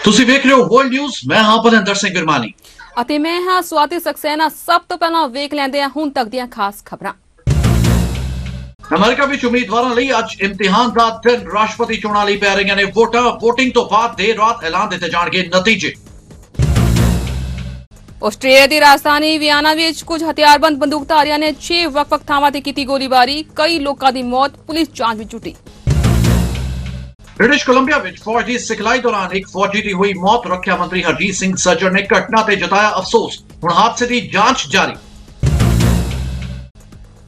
ਤੁਸੀਂ ਵੇਖ ਰਹੇ ਹੋ ਵਰਲਡ ਨਿਊਜ਼। ਮੈਂ ਹਾਂ ਬਲਵਿੰਦਰ ਸਿੰਘ ਗੁਰਮਾਨੀ ਅਤੇ ਮੈਂ ਹਾਂ ਸਵਾਤੀ ਸਕਸੈਨਾ। ਸਭ ਤੋਂ ਪਹਿਲਾਂ ਵੇਖ ਲੈਂਦੇ ਹਾਂ ਹੁਣ ਤੱਕ ਦੀਆਂ ਖਾਸ ਖਬਰਾਂ। ਅਮਰੀਕਾ ਵਿੱਚ ਉਮੀਦਵਾਰਾਂ ਲਈ ਅੱਜ ਇਮਤਿਹਾਨ ਦਾ ਦਿਨ। ਰਾਸ਼ਟਰਪਤੀ ਚੋਣਾਂ ਲਈ ਪੈ ਰਹੀਆਂ ਨੇ ਵੋਟਾਂ। ਵੋਟਿੰਗ ਤੋਂ ਬਾਅਦ ਦੇਰ ਰਾਤ ਐਲਾਨ ਦਿੱਤੇ ਜਾਣਗੇ ਨਤੀਜੇ। ਆਸਟ੍ਰੇਲੀਆ ਦੀ ਰਾਜਧਾਨੀ ਵਿਆਨਾ ਵਿੱਚ ਕੁਝ ਹਥਿਆਰਬੰਦ ਬੰਦੂਕਧਾਰੀਆਂ ਨੇ 6 ਵੱਖ-ਵੱਖ ਥਾਵਾਂ ਤੇ ਕੀਤੀ ਗੋਲੀਬਾਰੀ। ਕਈ ਲੋਕਾਂ ਦੀ ਮੌਤ। ਪੁਲਿਸ ਜਾਂਚ ਵਿੱਚ ਜੁਟੀ। ਬ੍ਰਿਟਿਸ਼ ਕੋਲੰਬੀਆ ਵਿੱਚ ਫੌਜ ਦੀ ਸਿਖਲਾਈ ਦੌਰਾਨ ਇੱਕ ਫੌਜੀ ਦੀ ਹੋਈ ਮੌਤ। ਰੱਖਿਆ ਮੰਤਰੀ ਹਰਜੀਤ ਸਿੰਘ ਸੱਜਣ ਨੇ ਘਟਨਾ ਤੇ ਜਤਾਇਆ ਅਫਸੋਸ। ਹੁਣ ਹਾਦਸੇ ਦੀ ਜਾਂਚ ਜਾਰੀ।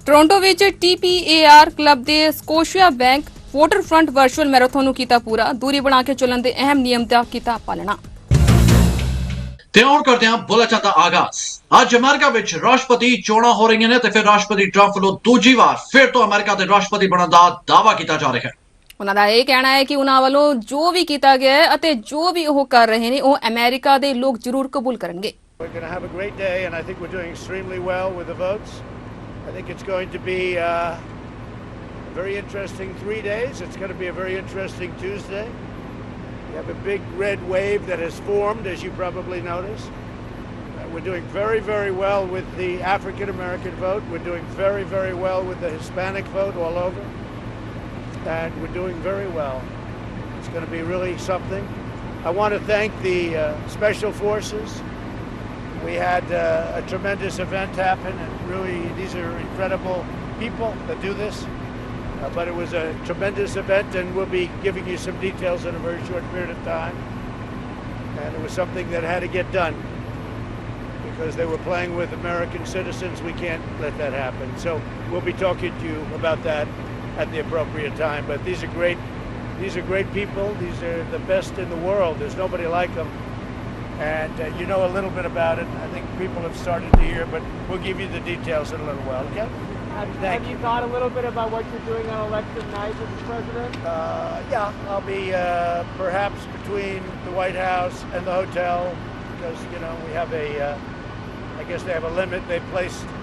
ਟੋਰਾਂਟੋ ਵਿੱਚ TPAR ਕਲੱਬ ਦੇ Scotia bank waterfront virtual marathon ਨੂੰ ਕੀਤਾ ਪੂਰਾ। ਦੂਰੀ ਬਣਾ ਕੇ ਚੱਲਣ ਦੇ ਅਹਿਮ ਨਿਯਮ ਦਾ ਕੀਤਾ ਪਾਲਣਾ। ਤੇ ਹੁਣ ਕਰਦੇ ਹਾਂ ਬੁਲੇਟਿਨ ਦਾ ਆਗਾਜ਼। ਅੱਜ ਅਮਰੀਕਾ ਵਿੱਚ ਰਾਸ਼ਟਰਪਤੀ ਚੋਣਾਂ ਹੋ ਰਹੀਆਂ ਨੇ ਤੇ ਫਿਰ ਰਾਸ਼ਟਰਪਤੀ ਟਰੰਪ ਵੱਲੋਂ ਦੂਜੀ ਵਾਰ ਫਿਰ ਤੋਂ ਅਮਰੀਕਾ ਦੇ ਰਾਸ਼ਟਰਪਤੀ ਬਣਨ ਦਾ ਦਾਅਵਾ ਕੀਤਾ ਜਾ ਰਿਹਾ ਹੈ। ਉਹਨਾਂ ਦਾ ਇਹ ਕਹਿਣਾ ਹੈ ਕਿ ਉਹਨਾਂ ਵੱਲੋਂ ਜੋ ਵੀ ਕੀਤਾ ਗਿਆ ਹੈ ਅਤੇ ਜੋ ਵੀ ਉਹ ਕਰ ਰਹੇ ਨੇ ਉਹ ਅਮਰੀਕਾ ਦੇ ਲੋਕ ਜ਼ਰੂਰ ਕਬੂਲ ਕਰਨਗੇ। We're going to have a great day, and I think we're doing extremely well with the votes. I think it's going to be a very interesting 3 days. It's going to be a very interesting Tuesday. We have a big red wave that has formed, as you probably noticed. We're doing very, very well with the African-American vote. We're doing very, very well with the Hispanic vote all over. And we're doing very well. It's going to be really something. I want to thank the Special Forces. We had a tremendous event happen, and really these are incredible people that do this. But it was a tremendous event, and we'll be giving you some details in a very short period of time. And it was something that had to get done because they were playing with American citizens. We can't let that happen. So we'll be talking to you about that at the appropriate time. But these are great people. These are the best in the world. There's nobody like them. And you know a little bit about it. I think people have started to hear, but we'll give you the details in a little while, okay? Have you thought a little bit about what you're doing on election night with the president? Yeah, I'll be perhaps between the White House and the hotel because, you know, we have I guess they have a limit. They placed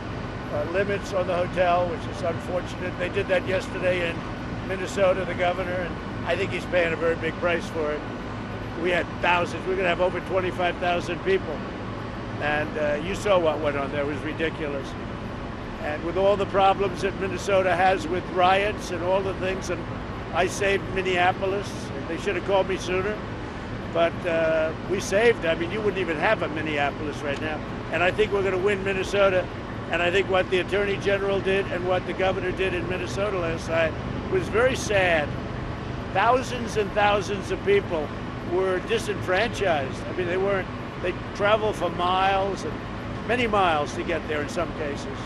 limits on the hotel, which is unfortunate. They did that yesterday in Minnesota, the governor, and I think he's paying a very big price for it. We had thousands. We're going to have over 25,000 people. And you saw what went on there. It was ridiculous. And with all the problems that Minnesota has with riots and all the things, and I saved Minneapolis. They should have called me sooner. But we saved. I mean, you wouldn't even have a Minneapolis right now. And I think we're going to win Minnesota. And I think what the Attorney General did and what the governor did in Minnesota last night was very sad. Thousands and thousands of people were disenfranchised. I mean, they travel for miles and many miles to get there in some cases.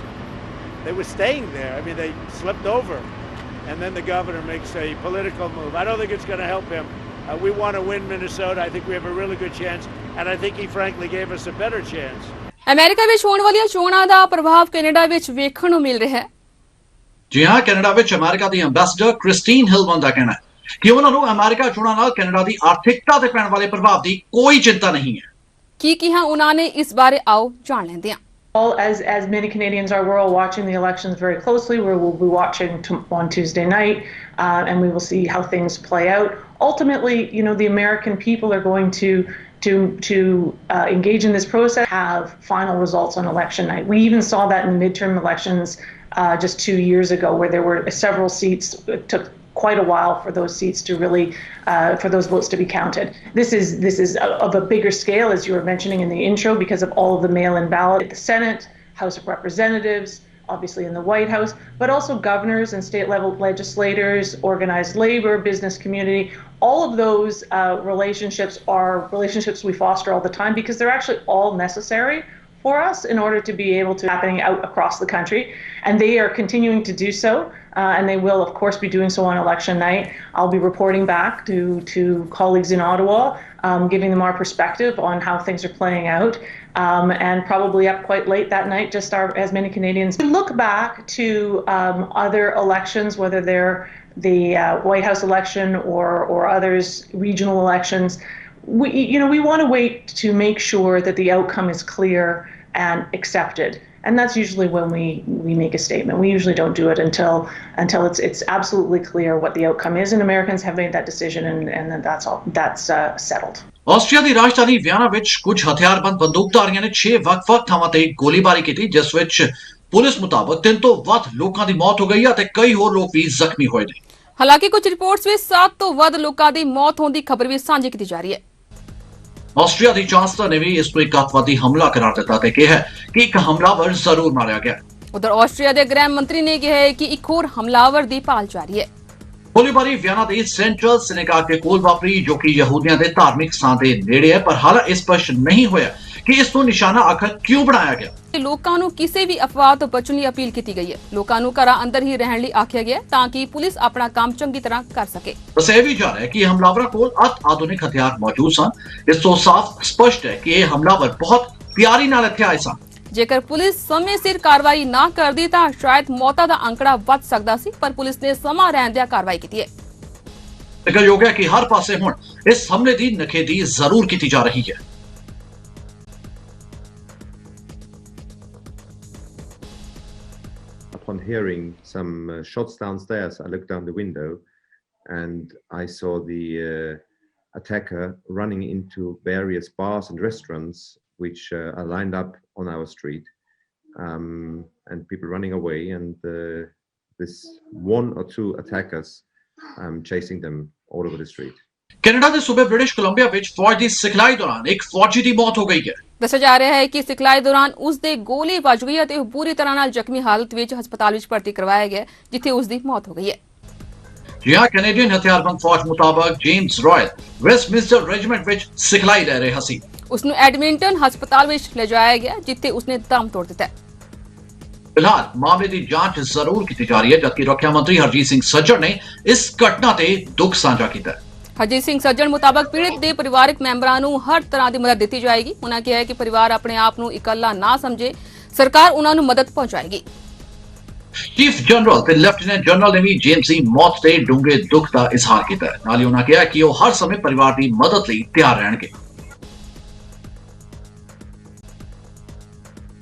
They were staying there. I mean, they slept over. And then the governor makes a political move. I don't think it's going to help him. We want to win Minnesota. I think we have a really good chance. And I think he frankly gave us a better chance. America ਵਿੱਚ ਹੋਣ ਵਾਲੀਆਂ ਚੋਣਾਂ ਦਾ ਪ੍ਰਭਾਵ Canada ਵਿੱਚ ਵੇਖਣ ਨੂੰ ਮਿਲ ਰਿਹਾ ਹੈ। ਜੀ ਹਾਂ, ਕੈਨੇਡਾ ਵਿੱਚ ਅਮਰੀਕਾ ਦੀ ਐਮਬੈਸਡਰ ਕ੍ਰਿਸਟੀਨ ਹਿਲਮਨ ਦਾ ਕਹਿਣਾ ਹੈ ਕਿ ਉਹਨਾਂ ਨੂੰ ਅਮਰੀਕਾ ਚੋਣਾਂ ਨਾਲ ਕੈਨੇਡਾ ਦੀ ਆਰਥਿਕਤਾ ਤੇ ਪੈਣ ਵਾਲੇ ਪ੍ਰਭਾਵ ਦੀ ਕੋਈ ਚਿੰਤਾ ਨਹੀਂ ਹੈ। ਕੀ ਕਿਹਾ ਉਹਨਾਂ ਨੇ ਇਸ ਬਾਰੇ ਆਓ ਜਾਣ ਲੈਂਦੇ ਹਾਂ। As many Canadians are, we're all watching the elections very closely. We'll be watching on Tuesday night, and we will see how things play out. Ultimately, you know, the American people are going to engage in this process, have final results on election night. We even saw that in the midterm elections just 2 years ago, where there were several seats. It took quite a while for those seats to really, for those votes to be counted. This is of a bigger scale, as you were mentioning in the intro, because of all of the mail-in ballot at the Senate, House of Representatives, obviously in the White House, but also governors and state-level legislators, organized labor, business community. All of those relationships are relationships we foster all the time because they're actually all necessary for us in order to be able to happening out across the country. And they are continuing to do so. And they will, of course, be doing so on election night. I'll be reporting back to colleagues in Ottawa, giving them our perspective on how things are playing out. And probably up quite late that night, just as many Canadians. We look back to other elections, whether they're the White House election or others, regional elections. We want to wait to make sure that the outcome is clear and accepted. And that's usually when we make a statement. We usually don't do it until it's absolutely clear what the outcome is, and Americans have made that decision, and then that's settled. Austria the Rajdhani Vienna ਵਿੱਚ ਕੁਝ ਹਥਿਆਰਬੰਦ ਬੰਦੂਕਧਾਰੀਆਂ ਨੇ 6 ਵੱਖ-ਵੱਖ ਥਾਵਾਂ ਤੇ ਗੋਲੀਬਾਰੀ ਕੀਤੀ, ਜਿਸ ਵਿੱਚ ਪੁਲਿਸ ਮੁਤਾਬਕ 3 ਤੋਂ ਵੱਧ ਲੋਕਾਂ ਦੀ ਮੌਤ ਹੋ ਗਈ ਹੈ ਅਤੇ ਕਈ ਹੋਰ ਲੋਕ ਵੀ ਜ਼ਖਮੀ ਹੋਏ ਨੇ। ਹਾਲਾਂਕਿ ਕੁਝ ਰਿਪੋਰਟਸ ਵਿੱਚ 7 ਤੋਂ ਵੱਧ ਲੋਕਾਂ ਦੀ ਮੌਤ ਹੋਣ ਦੀ ਖਬਰ ਵੀ ਸਾਂਝੀ ਕੀਤੀ ਜਾ ਰਹੀ ਹੈ। ਆਸਟਰੀਆ ਦੀ ਚਾਂਸਲਰ ਨੇ ਵੀ ਇਸ ਨੂੰ ਇੱਕ ਅੱਤਵਾਦੀ ਹਮਲਾ ਕਰਾਰ ਦਿੱਤਾ ਤੇ ਕਿਹਾ ਕਿ ਇੱਕ ਹਮਲਾਵਰ ਜ਼ਰੂਰ ਮਾਰਿਆ ਗਿਆ। ਉਧਰ ਆਸਟਰੀਆ ਦੇ ਗ੍ਰਹਿ ਮੰਤਰੀ ਨੇ ਕਿਹਾ ਹੈ ਕਿ ਇੱਕ ਹੋਰ ਹਮਲਾਵਰ ਦੀ ਭਾਲ ਜਾਰੀ ਹੈ। ਗੋਲੀਬਾਰੀ ਵਿਆਨਾ ਦੇ ਸੈਂਟਰਲ ਸਿਨੇਗਾਗ ਦੇ ਕੋਲ ਵਾਪਰੀ, ਜੋ ਕਿ ਯਹੂਦੀਆਂ ਦੇ ਧਾਰਮਿਕ ਸਥਾਨ ਦੇ ਨੇੜੇ ਹੈ, ਪਰ ਹਾਲੇ ਇਸ ਸਪਸ਼ਟ ਨਹੀਂ ਹੋਇਆ ਕਿ ਇਸ ਨੂੰ ਨਿਸ਼ਾਨਾ ਆਖਰ ਕਿਉਂ ਬਣਾਇਆ ਗਿਆ। ਲੋਕਾਂ ਨੂੰ ਕਿਸੇ ਵੀ ਅਫਵਾਹ ਤੋਂ ਬਚਣ ਲਈ ਅਪੀਲ ਕੀਤੀ ਗਈ ਹੈ। ਲੋਕਾਂ ਨੂੰ ਘਰਾਂ ਅੰਦਰ ਹੀ ਰਹਿਣ ਲਈ ਆਖਿਆ ਗਿਆ ਤਾਂ ਕਿ ਪੁਲਿਸ ਆਪਣਾ ਕੰਮ ਚੰਗੀ ਤਰ੍ਹਾਂ ਕਰ ਸਕੇ। ਦੱਸਿਆ ਵੀ ਜਾ ਰਿਹਾ ਹੈ ਕਿ ਹਮਲਾਵਰਾਂ ਕੋਲ ਅਤ ਆਧੁਨਿਕ ਹਥਿਆਰ ਮੌਜੂਦ ਸਨ। ਇਸ ਤੋਂ ਸਾਫ਼ ਸਪਸ਼ਟ ਹੈ ਕਿ ਇਹ ਹਮਲਾਵਰ ਬਹੁਤ ਤਿਆਰੀ ਨਾਲ ਇੱਥੇ ਆਏ ਸਨ। ਜੇਕਰ ਪੁਲਿਸ ਸਮੇਂ ਸਿਰ ਕਾਰਵਾਈ ਨਾ ਕਰਦੀ ਤਾਂ ਸ਼ਾਇਦ ਮੌਤਾਂ ਦਾ ਅੰਕੜਾ ਵੱਧ ਸਕਦਾ ਸੀ, ਪਰ ਪੁਲਿਸ ਨੇ ਸਮਾਂ ਰਹਿੰਦਿਆਂ ਕਾਰਵਾਈ ਕੀਤੀ ਹੈ। ਜ਼ਿਕਰਯੋਗ ਹੈ ਕਿ ਹਰ ਪਾਸੇ ਹੁਣ ਇਸ ਹਮਲੇ ਦੀ ਨਖੇਦੀ ਜ਼ਰੂਰ ਕੀਤੀ ਜਾ ਰਹੀ ਹੈ। Upon hearing some shots downstairs, I looked down the window and I saw the attacker running into various bars and restaurants which are lined up on our street, and people running away, and this one or two attackers chasing them all over the street. Canada ਦੇ ਸੂਬੇ British Columbia ਵਿੱਚ ਫੌਜ ਦੀ ਸਿਖਲਾਈ ਦੌਰਾਨ ਇੱਕ ਫੌਜੀ ਦੀ ਮੌਤ ਹੋ ਗਈ ਹੈ। ਦੱਸਿਆ ਜਾ ਰਿਹਾ ਹੈ ਕਿ ਸਿਖਲਾਈ ਦੌਰਾਨ ਉਸ ਦੇ ਗੋਲੀ ਵੱਜ ਗਈ ਅਤੇ ਉਹ ਬੁਰੀ ਤਰ੍ਹਾਂ ਨਾਲ ਜ਼ਖਮੀ ਹਾਲਤ ਵਿੱਚ ਹਸਪਤਾਲ ਵਿੱਚ ਭਰਤੀ ਕਰਵਾਇਆ ਗਿਆ, ਜਿੱਥੇ ਉਸ ਦੀ ਮੌਤ ਹੋ ਗਈ ਹੈ। ਜੀ ਹਾਂ, ਕੈਨੇਡੀਅਨ ਹਥਿਆਰਬੰਦ ਫੌਜ ਮੁਤਾਬਕ ਜੇਮਸ ਰਾਇਲ ਵੈਸਟਮਿੰਸਟਰ ਰੈਜੀਮੈਂਟ ਵਿੱਚ ਸਿਖਲਾਈ ਲੈ ਰਿਹਾ ਸੀ। ਉਸ ਨੂੰ ਐਡਮਿੰਟਨ ਹਸਪਤਾਲ ਵਿੱਚ ਲਿਜਾਇਆ ਗਿਆ, ਜਿੱਥੇ ਉਸਨੇ ਦਮ ਤੋੜ ਦਿੱਤਾ। ਫਿਲਹਾਲ ਮਾਮਲੇ ਦੀ ਜਾਂਚ ਜ਼ਰੂਰ ਕੀਤੀ ਜਾ ਰਹੀ ਹੈ, ਜਦਕਿ ਰੱਖਿਆ ਮੰਤਰੀ ਹਰਜੀਤ ਸਿੰਘ ਸੱਜਣ ਨੇ ਇਸ ਘਟਨਾ ਤੇ ਦੁੱਖ ਸਾਂਝਾ ਕੀਤਾ ਹੈ। ਹਰਜੀਤ ਸਿੰਘ ਸੱਜਣ ਮੁਤਾਬਕ ਪੀੜਤ ਦੇ ਪਰਿਵਾਰਕ ਮੈਂਬਰਾਂ ਨੂੰ ਹਰ ਤਰ੍ਹਾਂ ਦੀ ਮਦਦ ਦਿੱਤੀ ਜਾਏਗੀ। ਉਹਨਾਂ ਕਿਹਾ ਹੈ ਕਿ ਪਰਿਵਾਰ ਆਪਣੇ ਆਪ ਨੂੰ ਇਕੱਲਾ ਨਾ ਸਮਝੇ, ਸਰਕਾਰ ਉਹਨਾਂ ਨੂੰ ਮਦਦ ਪਹੁੰਚਾਏਗੀ। ਚੀਫ ਜਨਰਲ ਤੇ ਲੈਫਟੀਨੈਂਟ ਜਨਰਲ ਨੇ ਵੀ ਜੇਮਸ ਦੀ ਮੌਤ ਤੇ ਡੂੰਘੇ ਦੁੱਖ ਦਾ ਇਜ਼ਹਾਰ ਕੀਤਾ ਹੈ। ਨਾਲ ਹੀ ਉਹਨਾਂ ਕਿਹਾ ਕਿ ਉਹ ਹਰ ਸਮੇਂ ਪਰਿਵਾਰ ਦੀ ਮਦਦ ਲਈ ਤਿਆਰ ਰਹਿਣਗੇ।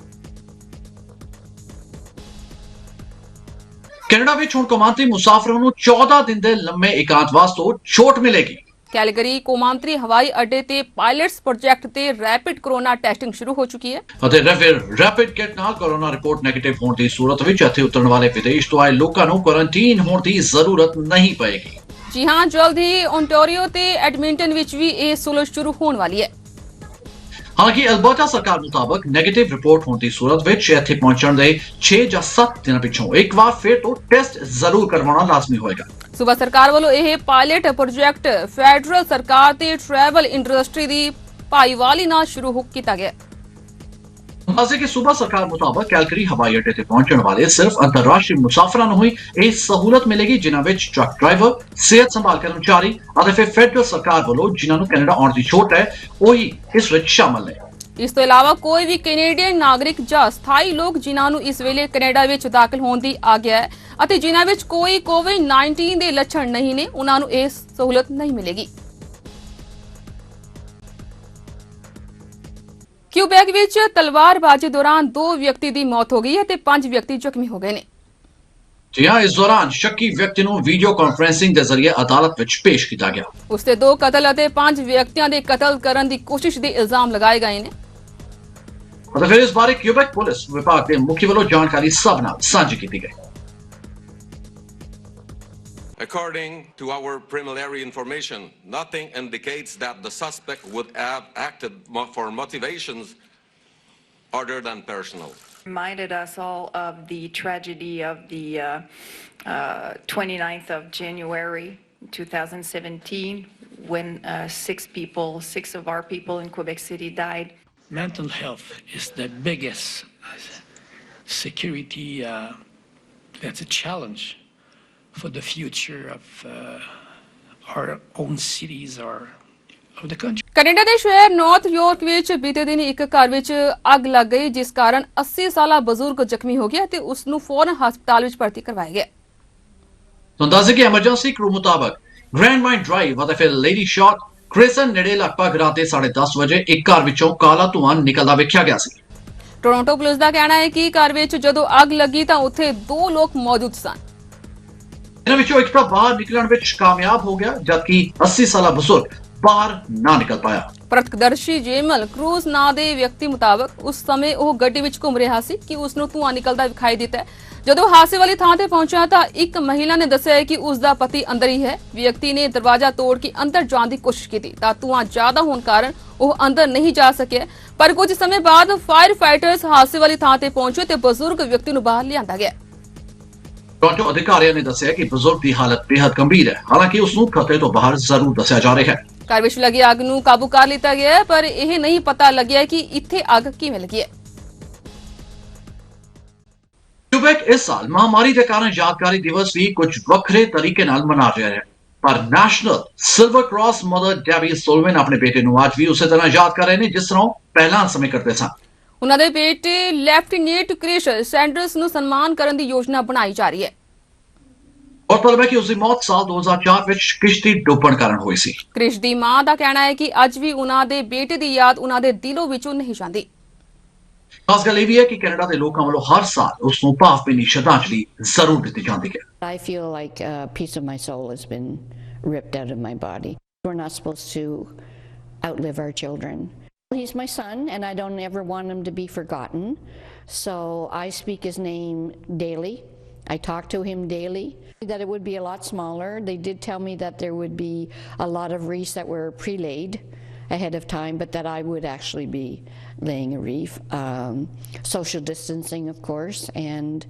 ਕੈਨੇਡਾ ਵਿੱਚ ਹੁਣ ਕੌਮਾਂਤਰੀ ਮੁਸਾਫਰਾਂ ਨੂੰ 14 ਦਿਨ ਦੇ ਲੰਮੇ ਇਕਾਂਤਵਾਸ ਤੋਂ ਛੋਟ ਮਿਲੇਗੀ। ਕੈਲਗਰੀ ਕੌਮਾਂਤਰੀ ਹਵਾਈ ਅੱਡੇ ਤੇ ਪਾਇਲਟਸ ਪ੍ਰੋਜੈਕਟ ਤੇ ਰੈਪਿਡ ਕੋਰੋਨਾ ਟੈਸਟਿੰਗ ਸ਼ੁਰੂ ਹੋ ਚੁੱਕੀ ਹੈ ਅਤੇ ਰੈਪਿਡ ਕਿਟ ਨਾਲ ਕੋਰੋਨਾ ਰਿਪੋਰਟ ਨੈਗੇਟਿਵ ਹੋਣ ਦੀ ਸੂਰਤ ਵਿੱਚ ਇੱਥੇ ਉਤਰਨ ਵਾਲੇ ਵਿਦੇਸ਼ ਤੋਂ ਆਏ ਲੋਕਾਂ ਨੂੰ ਕੁਆਰੰਟੀਨ ਹੋਣ ਦੀ ਜ਼ਰੂਰਤ ਨਹੀਂ ਪਏਗੀ। ਜੀ ਹਾਂ, ਜਲਦ ਹੀ ਓਨਟਾਰੀਓ ਤੇ ਐਡਮਿੰਟਨ ਵਿੱਚ ਵੀ ਇਹ ਸਹੂਲਤ ਸ਼ੁਰੂ ਹੋਣ ਵਾਲੀ ਹੈ। ਹਾਲਾਂਕਿ ਅਲਬਰਟਾ ਸਰਕਾਰ ਮੁਤਾਬਕ ਨੈਗੇਟਿਵ ਰਿਪੋਰਟ ਹੋਣ ਦੀ ਸੂਰਤ ਵਿੱਚ ਇੱਥੇ ਪਹੁੰਚਣ ਦੇ 6 ਜਾਂ 7 ਦਿਨਾਂ ਪਿੱਛੋਂ ਇੱਕ ਵਾਰ ਫਿਰ ਤੋਂ ਟੈਸਟ ਜ਼ਰੂਰ ਕਰਵਾਉਣਾ ਲਾਜ਼ਮੀ ਹੋਏਗਾ। ਸੂਬਾ ਸਰਕਾਰ ਵੱਲੋਂ ਇਹ ਪਾਇਲਟ ਪ੍ਰੋਜੈਕਟ ਫੈਡਰਲ ਸਰਕਾਰ ਤੇ ਟਰੈਵਲ ਇੰਡਸਟਰੀ ਦੀ ਭਾਈਵਾਲੀ ਨਾਲ ਸ਼ੁਰੂ ਕੀਤਾ ਗਿਆ। ਦੱਸੇ ਕਿ ਸੂਬਾ ਸਰਕਾਰ ਮੁਤਾਬਕ ਕੈਲਗਰੀ ਹਵਾਈ ਅੱਡੇ ਤੇ ਪਹੁੰਚਣ ਵਾਲੇ ਸਿਰਫ ਅੰਤਰਰਾਸ਼ਟਰੀ ਮੁਸਾਫਰਾਂ ਨੂੰ ਹੀ ਇਹ ਸਹੂਲਤ ਮਿਲੇਗੀ, ਜਿਨ੍ਹਾਂ ਵਿੱਚ ਟਰੱਕ ਡਰਾਈਵਰ, ਸਿਹਤ ਸੰਭਾਲ ਕਰਮਚਾਰੀ ਅਤੇ ਫਿਰ ਫੈਡਰਲ ਸਰਕਾਰ ਵੱਲੋਂ ਜਿਨ੍ਹਾਂ ਨੂੰ ਕੈਨੇਡਾ ਆਉਣ ਦੀ ਛੋਟ ਹੈ, ਉਹੀ ਇਸ ਵਿੱਚ ਸ਼ਾਮਲ ਨੇ। ਇਸ ਤੋਂ ਇਲਾਵਾ ਕੋਈ ਵੀ ਕੈਨੇਡੀਅਨ ਨਾਗਰਿਕ ਜਾਂ ਸਥਾਈ ਲੋਕ ਜਿਨ੍ਹਾਂ ਨੂੰ ਇਸ ਵੇਲੇ ਕੈਨੇਡਾ ਵਿੱਚ ਦਾਖਲ ਹੋਣ ਦੀ ਆਗਿਆ ਹੈ ਅਤੇ ਜਿਨ੍ਹਾਂ ਵਿੱਚ ਕੋਈ ਕੋਵਿਡ-19 ਦੇ ਲੱਛਣ ਨਹੀਂ ਨੇ, ਉਹਨਾਂ ਨੂੰ ਇਹ ਸਹੂਲਤ ਨਹੀਂ ਮਿਲੇਗੀ। ਕਿਊਬੈਕ ਵਿੱਚ ਤਲਵਾਰਬਾਜ਼ੀ ਦੌਰਾਨ 2 ਵਿਅਕਤੀ ਦੀ ਮੌਤ ਹੋ ਗਈ ਹੈ ਤੇ 5 ਵਿਅਕਤੀ ਜ਼ਖਮੀ ਹੋ ਗਏ ਨੇ। ਜੀ ਹਾਂ, ਇਸ ਦੌਰਾਨ ਸ਼ੱਕੀ ਵਿਅਕਤੀ ਨੂੰ ਵੀਡੀਓ ਕਾਨਫਰੈਂਸਿੰਗ ਦੇ ਜ਼ਰੀਏ ਅਦਾਲਤ ਵਿੱਚ ਪੇਸ਼ ਕੀਤਾ ਗਿਆ। ਉਸ ਤੇ 2 ਕਤਲ ਅਤੇ 5 ਵਿਅਕਤੀਆਂ ਦੇ ਕਤਲ ਕਰਨ ਦੀ ਕੋਸ਼ਿਸ਼ ਦੇ ਇਲਜ਼ਾਮ ਲਗਾਏ ਗਏ ਨੇ। ਅਤੇ ਫਿਰ ਇਸ ਬਾਰੇ ਕਿਊਬੈਕ ਪੁਲਿਸ ਵਿਭਾਗ ਦੇ ਮੁਖੀ ਵੱਲੋਂ ਜਾਣਕਾਰੀ ਸਭ ਨਾਲ ਸਾਂਝੀ ਕੀਤੀ ਗਈ। According to our preliminary information, nothing indicates that the suspect would have acted for motivations other than personal. Reminded us all of the tragedy of the 29th of January 2017 when 6 of our people in Quebec City died. Mental health is the biggest security that's a challenge for the future of our own cities or of the country. Canada ਦੇ ਸ਼ਹਿਰ north York ਵਿੱਚ ਬੀਤੇ ਦਿਨ ਇੱਕ ਘਰ ਵਿੱਚ ਅੱਗ ਲੱਗ ਗਈ, ਜਿਸ ਕਾਰਨ 80 ਸਾਲਾ ਬਜ਼ੁਰਗ ਜ਼ਖਮੀ ਹੋ ਗਿਆ ਤੇ ਉਸ ਨੂੰ ਫੌਰਨ ਹਸਪਤਾਲ ਵਿੱਚ ਭਰਤੀ ਕਰਵਾਇਆ ਗਿਆ। ਅੰਦਾਜ਼ੇ ਕਿ ਐਮਰਜੈਂਸੀ ਕਰੂ ਮੁਤਾਬਕ ਗ੍ਰੈਂਡ ਮਾਈਨ ਡਰਾਈਵ ਅਤੇ ਫਿਰ ਲੇਡੀ ਸ਼ਾਟ ਕ੍ਰਿਸਨ ਨੇੜੇ ਲਗਭਗ ਰਾਤ ਦੇ 10:30 ਵਜੇ ਇੱਕ ਘਰ ਵਿੱਚੋਂ ਕਾਲਾ ਧੂਆਂ ਨਿਕਲਦਾ ਵੇਖਿਆ ਗਿਆ ਸੀ। ਟੋਰਾਂਟੋ ਪੁਲਿਸ ਦਾ ਕਹਿਣਾ ਹੈ ਕਿ ਘਰ ਵਿੱਚ ਜਦੋਂ ਅੱਗ ਲੱਗੀ ਤਾਂ ਉੱਥੇ 2 ਲੋਕ ਮੌਜੂਦ ਸਨ। ਇਹਨਾਂ ਵਿੱਚੋਂ ਇੱਕ ਤਾਂ ਬਾਹਰ ਨਿਕਲਣ ਵਿੱਚ ਕਾਮਯਾਬ ਹੋ ਗਿਆ, ਜਦਕਿ 80 ਸਾਲਾ ਬਜ਼ੁਰਗ ਬਾਹਰ ਨਾ ਨਿਕਲ ਪਾਇਆ। ਪ੍ਰਤੱਖਦਰਸ਼ੀ ਜੇਮਲ ਕਰੂਜ਼ ਨਾਂ ਦੇ ਵਿਅਕਤੀ ਮੁਤਾਬਕ ਉਸ ਸਮੇਂ ਉਹ ਗੱਡੀ ਵਿੱਚ ਘੁੰਮ ਰਿਹਾ ਸੀ ਕਿ ਉਸ ਨੂੰ ਧੂੰਆਂ ਨਿਕਲਦਾ ਵਿਖਾਈ ਦਿੱਤਾ। ਜਦੋਂ ਹਾਦਸੇ ਵਾਲੀ ਥਾਂ ਤੇ ਪਹੁੰਚਿਆ ਤਾਂ ਇੱਕ ਮਹਿਲਾ ਨੇ ਦੱਸਿਆ ਕਿ ਉਸ ਦਾ ਪਤੀ ਅੰਦਰ ਹੀ ਹੈ। ਵਿਅਕਤੀ ਨੇ ਦਰਵਾਜ਼ਾ ਤੋੜ ਕੇ ਅੰਦਰ ਜਾਣ ਦੀ ਕੋਸ਼ਿਸ਼ ਕੀਤੀ ਤਾਂ ਧੂੰਆਂ ਜ਼ਿਆਦਾ ਹੋਣ ਕਾਰਨ ਉਹ ਅੰਦਰ ਨਹੀਂ ਜਾ ਸਕਿਆ, ਪਰ ਕੁਝ ਸਮੇਂ ਬਾਅਦ ਫਾਇਰ ਫਾਈਟਰਸ ਹਾਦਸੇ ਵਾਲੀ ਥਾਂ ਤੇ ਪਹੁੰਚੇ ਤੇ ਬਜ਼ੁਰਗ ਵਿਅਕਤੀ ਨੂੰ ਬਾਹਰ ਲਿਆਂਦਾ ਗਿਆ। ਟੋਰਾਂਟੋ ਅਧਿਕਾਰੀਆਂ ਨੇ ਦੱਸਿਆ ਕਿ ਬਜ਼ੁਰਗ ਦੀ ਹਾਲਤ ਬੇहद ਗੰਭੀਰ ਹੈ, ਹਾਲਾਂਕਿ ਉਸ ਨੂੰ ਖਤਰੇ ਤੋਂ ਬਾਹਰ ਜ਼ਰੂਰ ਦੱਸਿਆ ਜਾ ਰਿਹਾ ਹੈ। ਘਰ ਵਿੱਚ ਲੱਗੀ ਅੱਗ ਨੂੰ ਕਾਬੂ ਕਰ ਲਿੱਤਾ ਗਿਆ ਹੈ, ਪਰ ਇਹ ਨਹੀਂ ਪਤਾ ਲੱਗਿਆ ਕਿ ਇੱਥੇ ਅੱਗ ਕਿਵੇਂ ਲੱਗੀ ਹੈ। क्यूबेक इस साल महामारी के कारण यादगारी दिवस भी कुछ वखरे तरीके नाल मना रहा है, पर national silver cross mother Debbie Solven अपने बेटे ਨੂੰ आज भी उसे तरह याद कर रहे हैं जिस तरह ਪਹਿਲਾਂ ਸਮੇਂ ਕਰਦੇ ਸਨ। ਉਹਨਾਂ ਦੇ ਬੇਟੇ ਲੈਫਟੀਨੈਂਟ ਕ੍ਰਿਸ਼ ਸੈਂਡਰਸ ਨੂੰ ਸਨਮਾਨ ਕਰਨ ਦੀ ਯੋਜਨਾ ਬਣਾਈ ਜਾ ਰਹੀ ਹੈ। गौरतलब है कि उसकी मौत साल 2004 ਵਿੱਚ ਕਿਸ਼ਤੀ ਡੁੱਬਣ ਕਾਰਨ ਹੋਈ ਸੀ। ਕ੍ਰਿਸ਼ ਦੀ ਮਾਂ ਦਾ ਕਹਿਣਾ ਹੈ ਕਿ ਅੱਜ ਵੀ ਉਹਨਾਂ ਦੇ ਬੇਟੇ ਦੀ ਯਾਦ ਉਹਨਾਂ ਦੇ ਦਿਲੋਂ ਵਿੱਚੋਂ ਨਹੀਂ ਜਾਂਦੀ। ਖਾਸ ਗੱਲ ਇਹ ਵੀ ਹੈ ਕਿ ਕੈਨੇਡਾ ਦੇ ਲੋਕਾਂ ਵੱਲੋਂ ਹਰ ਸਾਲ ਉਸ ਨੂੰ ਭਾਵਭਿੰਨੀ ਸ਼ਰਧਾਂਜਲੀ ਜ਼ਰੂਰ ਦਿੱਤੀ ਜਾਂਦੀ ਹੈ। I feel like a piece of my soul has been ripped out of my body. We're not supposed to outlive our children. He's my son and I don't ever want him to be forgotten. So I speak his name daily. I talk to him daily. That it would be a lot smaller. They did tell me that there would be a lot of wreaths that were pre-laid ahead of time, but that I would actually be laying a wreath. Social distancing, of course, and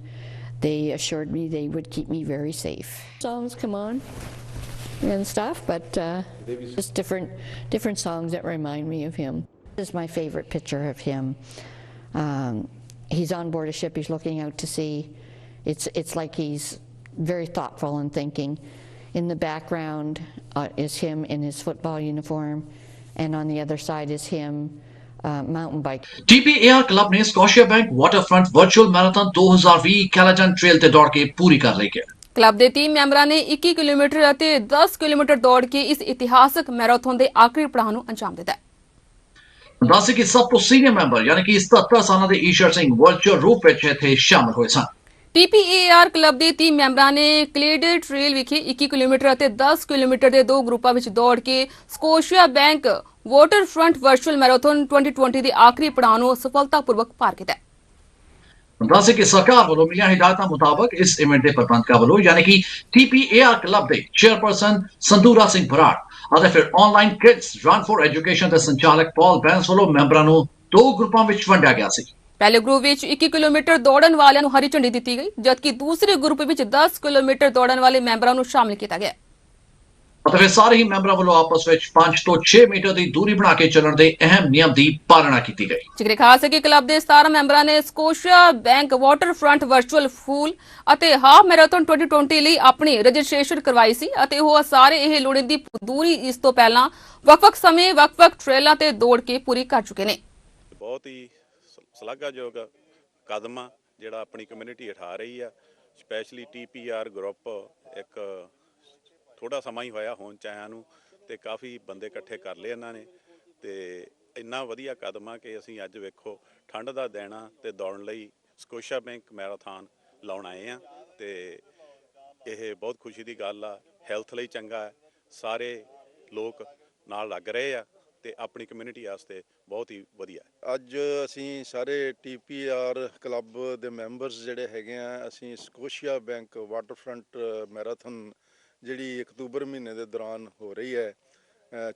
they assured me they would keep me very safe. Songs come on and stuff, but just different songs that remind me of him. This is my favorite picture of him. He's on board a ship. He's looking out to sea. It's like he's very thoughtful and thinking. In the background is him in his football uniform, and on the other side is him mountain bike. TPAR club ने Scotiabank waterfront virtual marathon 2020 कैलाजन trail ते दौड़ के पूरी कर ਲਈ ਹੈ। Club ਦੇ 3 ਮੈਂਬਰਾਂ ਨੇ 21 ਕਿਲੋਮੀਟਰ ਅਤੇ 10 ਕਿਲੋਮੀਟਰ ਦੌੜ ਕੇ ਇਸ ਇਤਿਹਾਸਕ ਮੈਰਾਥਨ ਦੇ ਆਖਰੀ ਪੜਾਅ ਨੂੰ ਅੰਜਾਮ ਦਿੱਤਾ। ਦੱਸੇ ਕਿ ਸਭ ਤੋਂ ਸੀਨੀਅਰ ਮੈਂਬਰ ਯਾਨੀ ਕਿ 77 ਸਾਲਾਂ ਦੇ ਈਸ਼ਰ ਸਿੰਘ ਵਰਚੁਅਲ ਰੂਪ ਵਿੱਚ ਇੱਥੇ ਸ਼ਾਮਲ ਹੋਏ ਸਨ। TPAR ਕਲੱਬ ਦੇ 3 ਮੈਂਬਰਾਂ ਨੇ ਕਲੇਡਰ ਟ੍ਰੇਲ ਵਿਖੇ 21 ਕਿਲੋਮੀਟਰ ਅਤੇ 10 ਕਿਲੋਮੀਟਰ ਦੇ 2 ਗਰੁੱਪਾਂ ਵਿੱਚ ਦੌੜ ਕੇ Scotiabank waterfront virtual marathon 2020 ਦੇ ਆਖਰੀ ਪੜਾਅ ਨੂੰ ਸਫਲਤਾਪੂਰਵਕ ਪਾਰ ਕੀਤਾ। ਦੱਸੇ ਕਿ ਸਰਕਾਰ ਵੱਲੋਂ ਮਿਲੀਆਂ ਹਿਦਾਇਤਾਂ ਮੁਤਾਬਕ ਇਸ ਇਵੈਂਟ ਦੇ ਪ੍ਰਬੰਧਕਾਂ ਵੱਲੋਂ ਯਾਨੀ ਕਿ TPAR ਕਲੱਬ ਦੇ ਚੇਅਰਪਰਸਨ ਸੰਧੂਰਾ ਸਿੰਘ ਬਰਾੜ ਅਤੇ ਫਿਰ online kids run for education ਦੇ ਸੰਚਾਲਕ ਪੌਲ ਬੈਂਸ ਵੱਲੋਂ ਮੈਂਬਰਾਂ ਨੂੰ 2 ਗਰੁੱਪਾਂ ਵਿੱਚ ਵੰਡਿਆ ਗਿਆ ਸੀ। ਪਹਿਲੇ ਗਰੁੱਪ ਵਿੱਚ 21 ਕਿਲੋਮੀਟਰ ਦੌੜਨ ਵਾਲਿਆਂ ਨੂੰ ਹਰੀ ਝੰਡੀ ਦਿੱਤੀ ਗਈ, ਜਦਕਿ ਦੂਸਰੇ ਗਰੁੱਪ ਵਿੱਚ 10 ਕਿਲੋਮੀਟਰ ਦੌੜਨ ਵਾਲੇ ਮੈਂਬਰਾਂ ਨੂੰ ਸ਼ਾਮਿਲ ਕੀਤਾ ਗਿਆ। ਅਤੇ ਫਿਰ ਸਾਰੇ ਹੀ ਮੈਂਬਰਾਂ ਵੱਲੋਂ ਆਪਸ ਵਿੱਚ 5 ਤੋਂ 6 ਮੀਟਰ ਦੀ ਦੂਰੀ ਬਣਾ ਕੇ ਚੱਲਣ ਦੇ ਅਹਿਮ ਨਿਯਮ ਦੀ ਪਾਲਣਾ ਕੀਤੀ ਗਈ। ਜ਼ਿਕਰ ਖਾਸ ਹੈ ਕਿ ਕਲੱਬ ਦੇ 17 ਮੈਂਬਰਾਂ ਨੇ ਸਕੋਸ਼ੀਆ ਬੈਂਕ ਵਾਟਰਫਰੰਟ ਵਰਚੁਅਲ ਫੂਲ ਅਤੇ ਹਾਫ ਮੈਰਾਥਨ 2020 ਲਈ ਆਪਣੀ ਰਜਿਸਟ੍ਰੇਸ਼ਨ ਕਰਵਾਈ ਸੀ ਅਤੇ ਉਹ ਸਾਰੇ ਇਹ ਲੋੜੀਂਦੀ ਦੂਰੀ ਇਸ ਤੋਂ ਪਹਿਲਾਂ ਵੱਖ-ਵੱਖ ਸਮੇਂ ਵੱਖ-ਵੱਖ ਟ੍ਰੇਲਾਂ ਤੇ ਦੌੜ ਕੇ ਪੂਰੀ ਕਰ ਚੁੱਕੇ ਨੇ। ਬਹੁਤ ਹੀ ਸ਼ਲਾਘਾਯੋਗ ਕਦਮ ਆ ਜਿਹੜਾ ਆਪਣੀ ਕਮਿਊਨਿਟੀ ਉਠਾ ਰਹੀ ਆ। ਸਪੈਸ਼ਲੀ TPR ਗਰੁੱਪ ਇੱਕ ਥੋੜਾ ਸਮਾਂ ਹੀ ਹੋਇਆ ਹੋਣ ਚਾਹਿਆਂ ਨੂੰ ਤੇ ਕਾਫੀ ਬੰਦੇ ਇਕੱਠੇ ਕਰ ਲਏ ਇਹਨਾਂ ਨੇ ਤੇ ਇੰਨਾ ਵਧੀਆ ਕਦਮ ਆ ਕਿ ਅਸੀਂ ਅੱਜ ਵੇਖੋ ਠੰਡ ਦਾ ਦਿਨ ਆ ਤੇ ਦੌੜਨ ਲਈ ਸਕੋਸ਼ੀਆ ਬੈਂਕ ਮੈਰਾਥਨ ਲਾਉਣ ਆਏ ਆ ਤੇ ਇਹ ਬਹੁਤ ਖੁਸ਼ੀ ਦੀ ਗੱਲ ਆ। ਹੈਲਥ ਲਈ ਚੰਗਾ ਹੈ, ਸਾਰੇ ਲੋਕ ਨਾਲ ਲੱਗ ਰਹੇ ਆ ਤੇ ਆਪਣੀ ਕਮਿਊਨਿਟੀ ਵਾਸਤੇ ਬਹੁਤ ਹੀ ਵਧੀਆ ਹੈ। ਅੱਜ ਅਸੀਂ ਸਾਰੇ TPR ਕਲੱਬ ਦੇ ਮੈਂਬਰਸ ਜਿਹੜੇ ਹੈਗੇ ਆ, ਅਸੀਂ ਸਕੋਸ਼ੀਆ ਬੈਂਕ ਵਾਟਰਫਰੰਟ ਮੈਰਾਥਨ ਜਿਹੜੀ ਅਕਤੂਬਰ ਮਹੀਨੇ ਦੇ ਦੌਰਾਨ ਹੋ ਰਹੀ ਹੈ,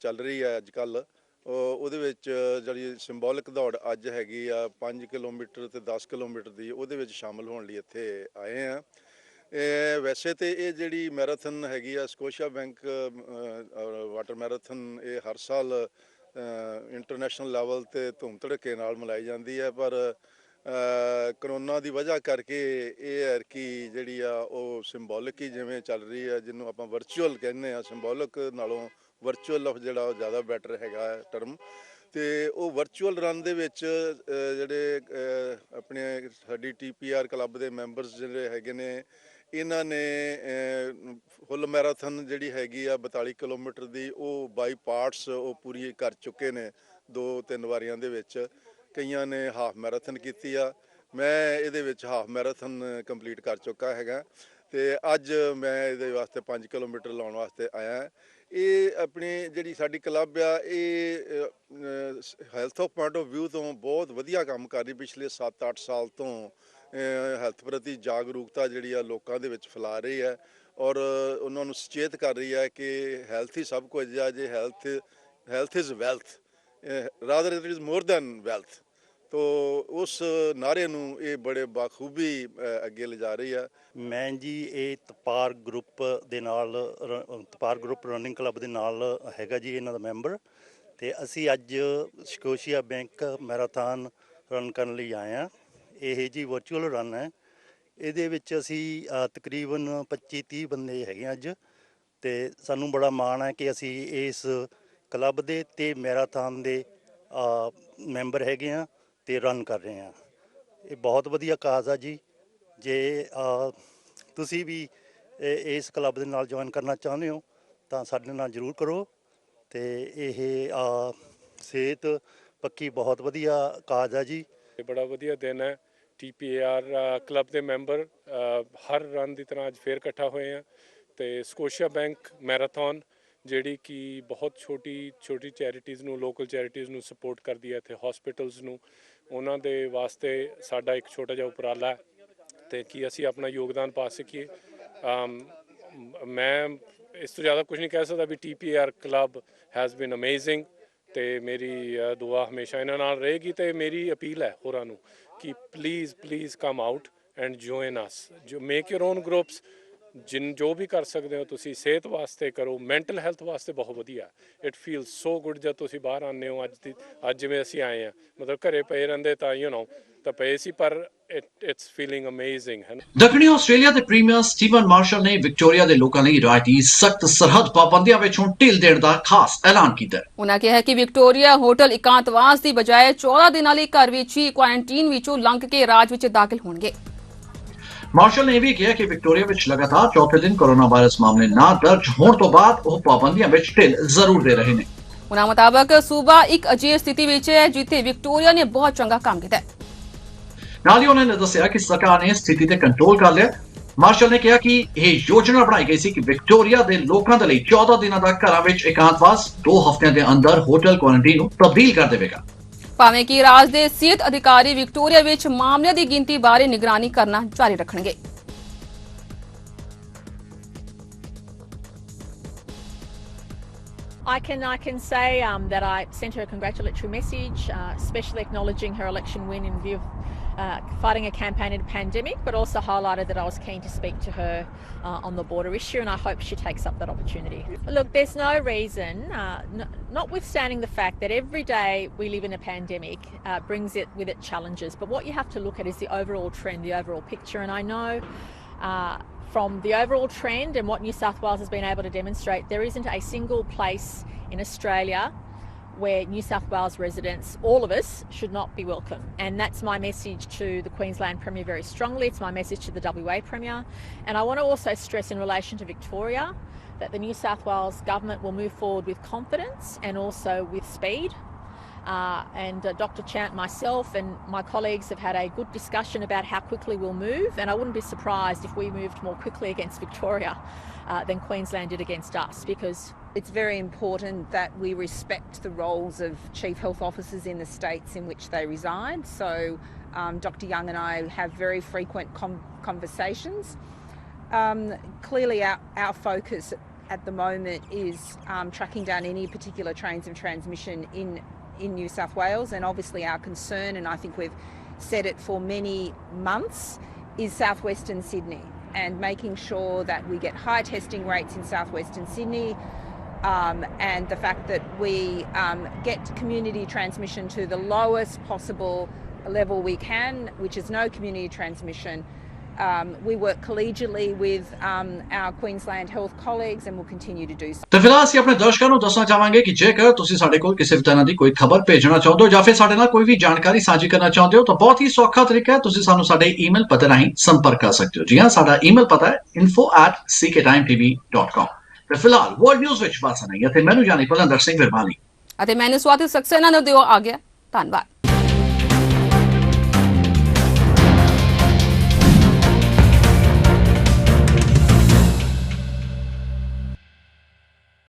ਚੱਲ ਰਹੀ ਹੈ ਅੱਜ ਕੱਲ੍ਹ, ਉਹਦੇ ਵਿੱਚ ਜਿਹੜੀ ਸਿੰਬੋਲਿਕ ਦੌੜ ਅੱਜ ਹੈਗੀ ਆ 5 ਕਿਲੋਮੀਟਰ ਤੇ 10 ਕਿਲੋਮੀਟਰ ਦੀ, ਉਹਦੇ ਵਿੱਚ ਸ਼ਾਮਲ ਹੋਣ ਲਈ ਇੱਥੇ ਆਏ ਆ। ਵੈਸੇ ਤੇ ਇਹ ਜਿਹੜੀ ਮੈਰਾਥਨ ਹੈਗੀ ਆ ਸਕੋਸ਼ੀਆ ਬੈਂਕ ਵਾਟਰ ਮੈਰਾਥਨ, ਇਹ ਹਰ ਸਾਲ ਇੰਟਰਨੈਸ਼ਨਲ ਲੈਵਲ ਤੇ ਧੂਮ ਧੜੱਕੇ ਨਾਲ ਮਨਾਈ ਜਾਂਦੀ ਹੈ, ਪਰ ਕਰੋਨਾ ਦੀ ਵਜ੍ਹਾ ਕਰਕੇ ਇਹ ਹੈ ਕਿ ਜਿਹੜੀ ਆ ਉਹ ਸਿੰਬੋਲਿਕ ਹੀ ਜਿਵੇਂ ਚੱਲ ਰਹੀ ਹੈ, ਜਿਹਨੂੰ ਆਪਾਂ ਵਰਚੁਅਲ ਕਹਿੰਦੇ ਆ, ਸਿੰਬੋਲਿਕ ਨਾਲੋਂ ਵਰਚੁਅਲ ਜਿਹੜਾ ਉਹ ਜ਼ਿਆਦਾ ਬੈਟਰ ਹੈਗਾ ਟਰਮ। ਤੇ ਉਹ ਵਰਚੁਅਲ ਰਨ ਦੇ ਵਿੱਚ ਜਿਹੜੇ ਆਪਣੇ ਸਾਡੀ TPR ਕਲੱਬ ਦੇ ਮੈਂਬਰਸ ਜਿਹੜੇ ਹੈਗੇ ਨੇ, ਇਹਨਾਂ ਨੇ ਫੁੱਲ ਮੈਰਾਥਨ ਜਿਹੜੀ ਹੈਗੀ ਆ 42 ਕਿਲੋਮੀਟਰ ਦੀ, ਉਹ ਬਾਈ ਪਾਰਟਸ ਉਹ ਪੂਰੀ ਕਰ ਚੁੱਕੇ ਨੇ 2-3 ਵਾਰੀਆਂ ਦੇ ਵਿੱਚ। ਕਈਆਂ ਨੇ ਹਾਫ ਮੈਰਾਥਨ ਕੀਤੀ ਆ। ਮੈਂ ਇਹਦੇ ਵਿੱਚ ਹਾਫ ਮੈਰਾਥਨ ਕੰਪਲੀਟ ਕਰ ਚੁੱਕਾ ਹੈਗਾ ਤੇ ਅੱਜ ਮੈਂ ਇਹਦੇ ਵਾਸਤੇ 5 ਕਿਲੋਮੀਟਰ ਲਾਉਣ ਵਾਸਤੇ ਆਇਆ। ਇਹ ਆਪਣੀ ਜਿਹੜੀ ਸਾਡੀ ਕਲੱਬ ਆ ਇਹ health of point of view ਤੋਂ ਬਹੁਤ ਵਧੀਆ ਕੰਮ ਕਰ ਰਹੀ। ਪਿਛਲੇ 7-8 ਸਾਲ ਤੋਂ ਹੈਲਥ ਪ੍ਰਤੀ ਜਾਗਰੂਕਤਾ ਜਿਹੜੀ ਆ ਲੋਕਾਂ ਦੇ ਵਿੱਚ ਫੈਲਾ ਰਹੀ ਹੈ ਔਰ ਉਹਨਾਂ ਨੂੰ ਸੁਚੇਤ ਕਰ ਰਹੀ ਹੈ ਕਿ ਹੈਲਥ ਹੀ ਸਭ ਕੁਝ ਆ। ਜੇ health is wealth rather it is more than wealth. ਤੋ ਉਸ ਨਾਅਰੇ ਨੂੰ ਇਹ ਬੜੇ ਬਾਖੂਬੀ ਅੱਗੇ ਲਿਜਾ ਰਹੀ ਆ। ਮੈਂ ਜੀ ਇਹ ਤਪਾਰ ਗਰੁੱਪ ਦੇ ਨਾਲ ਤਪਾਰ ਗਰੁੱਪ ਰਨਿੰਗ ਕਲੱਬ ਦੇ ਨਾਲ ਹੈਗਾ ਜੀ ਇਹਨਾਂ ਦਾ ਮੈਂਬਰ ਤੇ ਅਸੀਂ ਅੱਜ ਸਕੋਸ਼ੀਆ ਬੈਂਕ ਮੈਰਾਥਨ ਰਨ ਕਰਨ ਲਈ ਆਏ ਹਾਂ। ਇਹ ਜੀ ਵਰਚੁਅਲ ਰਨ ਹੈ। ਇਹਦੇ ਵਿੱਚ ਅਸੀਂ ਤਕਰੀਬਨ 25-30 ਬੰਦੇ ਹੈਗੇ ਅੱਜ ਤੇ ਸਾਨੂੰ ਬੜਾ ਮਾਣ ਹੈ ਕਿ ਅਸੀਂ ਇਸ ਕਲੱਬ ਦੇ ਤੇ ਮੈਰਾਥਨ ਦੇ ਮੈਂਬਰ ਹੈਗੇ ਹਾਂ ਤੇ ਰਨ ਕਰ ਰਹੇ ਹਾਂ। ਇਹ ਬਹੁਤ ਵਧੀਆ ਕਾਜ਼ ਆ ਜੀ। ਜੇ ਤੁਸੀਂ ਵੀ ਇਸ ਕਲੱਬ ਦੇ ਨਾਲ ਜੁਆਇਨ ਕਰਨਾ ਚਾਹੁੰਦੇ ਹੋ ਤਾਂ ਸਾਡੇ ਨਾਲ ਜ਼ਰੂਰ ਕਰੋ ਤੇ ਇਹ ਸਿਹਤ ਪੱਕੀ ਬਹੁਤ ਵਧੀਆ ਕਾਜ਼ ਆ ਜੀ। ਇਹ ਬੜਾ ਵਧੀਆ ਦਿਨ ਹੈ। TPAR ਕਲੱਬ ਦੇ ਮੈਂਬਰ ਹਰ ਰਨ ਦੀ ਤਰ੍ਹਾਂ ਅੱਜ ਫੇਰ ਇਕੱਠਾ ਹੋਏ ਆ ਤੇ ਸਕੋਸ਼ੀਆ ਬੈਂਕ ਮੈਰਾਥਨ ਜਿਹੜੀ ਕਿ ਬਹੁਤ ਛੋਟੀ ਚੈਰਿਟੀਜ਼ ਨੂੰ ਲੋਕਲ ਚੈਰਿਟੀਜ਼ ਨੂੰ ਸਪੋਰਟ ਕਰਦੀ ਹੈ ਇੱਥੇ ਹਸਪੀਟਲਸ ਨੂੰ ਉਹਨਾਂ ਦੇ ਵਾਸਤੇ ਸਾਡਾ ਇੱਕ ਛੋਟਾ ਜਿਹਾ ਉਪਰਾਲਾ ਹੈ ਤੇ ਕਿ ਅਸੀਂ ਆਪਣਾ ਯੋਗਦਾਨ ਪਾ ਸਕੀਏ। ਮੈਂ ਇਸ ਤੋਂ ਜ਼ਿਆਦਾ ਕੁਝ ਨਹੀਂ ਕਹਿ ਸਕਦਾ ਵੀ TPAR club has been amazing ਤੇ ਮੇਰੀ ਦੁਆ ਹਮੇਸ਼ਾ ਇਹਨਾਂ ਨਾਲ ਰਹੇਗੀ ਤੇ ਮੇਰੀ ਅਪੀਲ ਹੈ ਹੋਰਾਂ ਨੂੰ ਕਿ please come out and join us. ਜੋ ਮੇਕ ਯੂਰ ਓਨ ਗਰੁੱਪਸ ਜੋ ਵੀ ਕਰ ਸਕਦੇ ਹੋ ਤੁਸੀਂ ਸਿਹਤ ਵਾਸਤੇ ਕਰੋ। ਮੈਂਟਲ ਹੈਲਥ ਵਾਸਤੇ ਬਹੁਤ ਵਧੀਆ। ਇਟ ਫੀਲ ਸੋ ਗੁੱਡ ਜਦ ਤੁਸੀਂ ਬਾਹਰ ਆਉਂਦੇ ਹੋ। ਅੱਜ ਜਿਵੇਂ ਅਸੀਂ ਆਏ ਹਾਂ ਮਤਲਬ ਘਰੇ ਪਏ ਰਹਿੰਦੇ ਤਾਂ ਤਾਂ ਪਏ ਸੀ ਪਰ ਇਟਸ ਫੀਲਿੰਗ ਅਮੇਜ਼ਿੰਗ ਹੈ। ਦੱਖਣੀ ਆਸਟ੍ਰੇਲੀਆ ਦੇ ਪ੍ਰੀਮੀਅਰ ਸਟੀਵਨ ਮਾਰਸ਼ਲ ਨੇ ਵਿਕਟੋਰੀਆ ਦੇ ਲੋਕਾਂ ਲਈ ਰਾਇਤੀ ਸਖਤ ਸਰਹੱਦ ਪਾਬੰਦੀਆਂ ਵਿੱਚ ਹੁਣ ਢਿੱਲ ਦੇਣ ਦਾ ਖਾਸ ਐਲਾਨ ਕੀਤਾ। ਉਨ੍ਹਾਂ ਕਿਹਾ ਕਿ ਵਿਕਟੋਰੀਆ ਹੋਟਲ ਇਕਾਂਤਵਾਸ ਦੀ ਬਜਾਏ 14 ਦਿਨਾਂ ਲਈ ਘਰ ਵਿੱਚ ਹੀ ਕੁਆਰੰਟੀਨ ਵਿੱਚੋਂ ਲੰਘ ਕੇ ਰਾਜ ਵਿੱਚ ਦਾਖਲ ਹੋਣਗੇ। ਮਾਰਸ਼ਲ ਨੇ ਵੀ ਕਿਹਾ ਕਿ ਵਿਕਟੋਰੀਆ ਵਿੱਚ ਲਗਾਤਾਰ ਚੌਥੇ ਦਿਨ ਕੋਰੋਨਾ ਵਾਇਰਸ ਮਾਮਲੇ ਨਾ ਦਰਜ ਹੋਣ ਤੋਂ ਬਾਅਦ ਉਹ ਪਾਬੰਦੀਆਂ ਵਿੱਚ ਢਿੱਲ ਜ਼ਰੂਰ ਦੇ ਰਹੇ ਨੇ। ਉਨ੍ਹਾਂ ਮੁਤਾਬਕ ਸੂਬਾ ਇੱਕ ਅਜਿਹੀ ਸਥਿਤੀ ਵਿੱਚ ਹੈ ਜਿੱਥੇ ਵਿਕਟੋਰੀਆ ਨੇ ਬਹੁਤ ਚੰਗਾ ਕੰਮ ਕੀਤਾ ਹੈ। ਨਾਲ ਹੀ ਉਹਨਾਂ ਨੇ ਦੱਸਿਆ ਕਿ ਸਰਕਾਰ ਨੇ ਸਥਿਤੀ ਤੇ ਕੰਟਰੋਲ ਕਰ ਲਿਆ। ਮਾਰਸ਼ਲ ਨੇ ਕਿਹਾ ਕਿ ਇਹ ਯੋਜਨਾ ਬਣਾਈ ਗਈ ਸੀ ਕਿ ਵਿਕਟੋਰੀਆ ਦੇ ਲੋਕਾਂ ਦੇ ਲਈ 14 ਦਿਨਾਂ ਦਾ ਘਰਾਂ ਵਿੱਚ ਇਕਾਂਤਵਾਸ 2 ਹਫ਼ਤਿਆਂ ਦੇ ਅੰਦਰ ਹੋਟਲ ਕੁਆਰੰਟੀਨ ਨੂੰ ਤਬਦੀਲ ਕਰ ਦੇਵੇਗਾ। ਭਾਵੇਂ ਕਿ ਰਾਜ ਦੇ ਸਿਹਤ ਅਧਿਕਾਰੀ ਵਿਕਟੋਰੀਆ ਵਿੱਚ ਮਾਮਲਿਆਂ ਦੀ ਗਿਣਤੀ ਬਾਰੇ ਨਿਗਰਾਨੀ ਕਰਨਾ ਜਾਰੀ ਰੱਖਣਗੇ। I can say that I sent her a congratulatory message, especially acknowledging her election win in view of fighting a campaign in a pandemic, but also highlighted that I was keen to speak to her on the border issue, and I hope she takes up that opportunity. Look, there's no reason, notwithstanding the fact that every day we live in a pandemic brings it with it challenges, but what you have to look at is the overall trend, the overall picture, and I know from the overall trend and what New South Wales has been able to demonstrate, there isn't a single place in Australia where New South Wales residents, all of us, should not be welcome. And that's my message to the Queensland Premier very strongly. It's my message to the WA Premier. And I want to also stress in relation to Victoria that the New South Wales government will move forward with confidence and also with speed. Dr. Chant, myself and my colleagues have had a good discussion about how quickly we'll move, and I wouldn't be surprised if we moved more quickly against Victoria than Queensland did against us, because it's very important that we respect the roles of chief health officers in the states in which they reside. So Dr. Young and I have very frequent conversations. Clearly our focus at the moment is tracking down any particular trains of transmission in New South Wales, and obviously our concern, and I think we've said it for many months, is southwestern Sydney, and making sure that we get high testing rates in southwestern Sydney, and the fact that we get community transmission to the lowest possible level we can, which is no community transmission. We work collegially with our Queensland health colleagues and will continue to do so. ਤੇ ਫਿਲਹਾਲ ਅਸੀਂ ਆਪਣੇ ਦਰਸ਼ਕਾਂ ਨੂੰ ਦੱਸਣਾ ਚਾਹਾਂਗੇ ਕਿ ਜੇਕਰ ਤੁਸੀਂ ਸਾਡੇ ਕੋਲ ਕਿਸੇ ਵੀ ਤਰ੍ਹਾਂ ਦੀ ਕੋਈ ਖਬਰ ਭੇਜਣਾ ਚਾਹੁੰਦੇ ਹੋ ਜਾਂ ਫਿਰ ਸਾਡੇ ਨਾਲ ਕੋਈ ਵੀ ਜਾਣਕਾਰੀ ਸਾਂਝੀ ਕਰਨਾ ਚਾਹੁੰਦੇ ਹੋ ਤਾਂ ਬਹੁਤ ਹੀ ਸੌਖਾ ਤਰੀਕਾ ਹੈ। ਤੁਸੀਂ ਸਾਨੂੰ ਸਾਡੇ ਈਮੇਲ ਪਤੇ ਰਾਹੀਂ ਸੰਪਰਕ ਕਰ ਸਕਦੇ ਹੋ। ਜੀ ਹਾਂ, ਸਾਡਾ ਈਮੇਲ ਪਤਾ ਹੈ info@cktimetv.com। ਤੇ ਫਿਲਹਾਲ ਵਰਲਡ ਨਿਊਜ਼ ਵਿੱਚ ਬਸ ਨਹੀਂ ਅਤੇ ਮੈਨੂੰ ਜਾਨੀ ਭਲੰਦਰ ਸਿੰਘ ਵਿਰਮਾਨੀ ਅਤੇ ਮੈਨੂੰ ਸਵਾਤੀ ਸਕਸੇਨਾ ਨੂੰ ਦਿਓ ਆ ਗਿਆ। ਧੰਨਵਾਦ।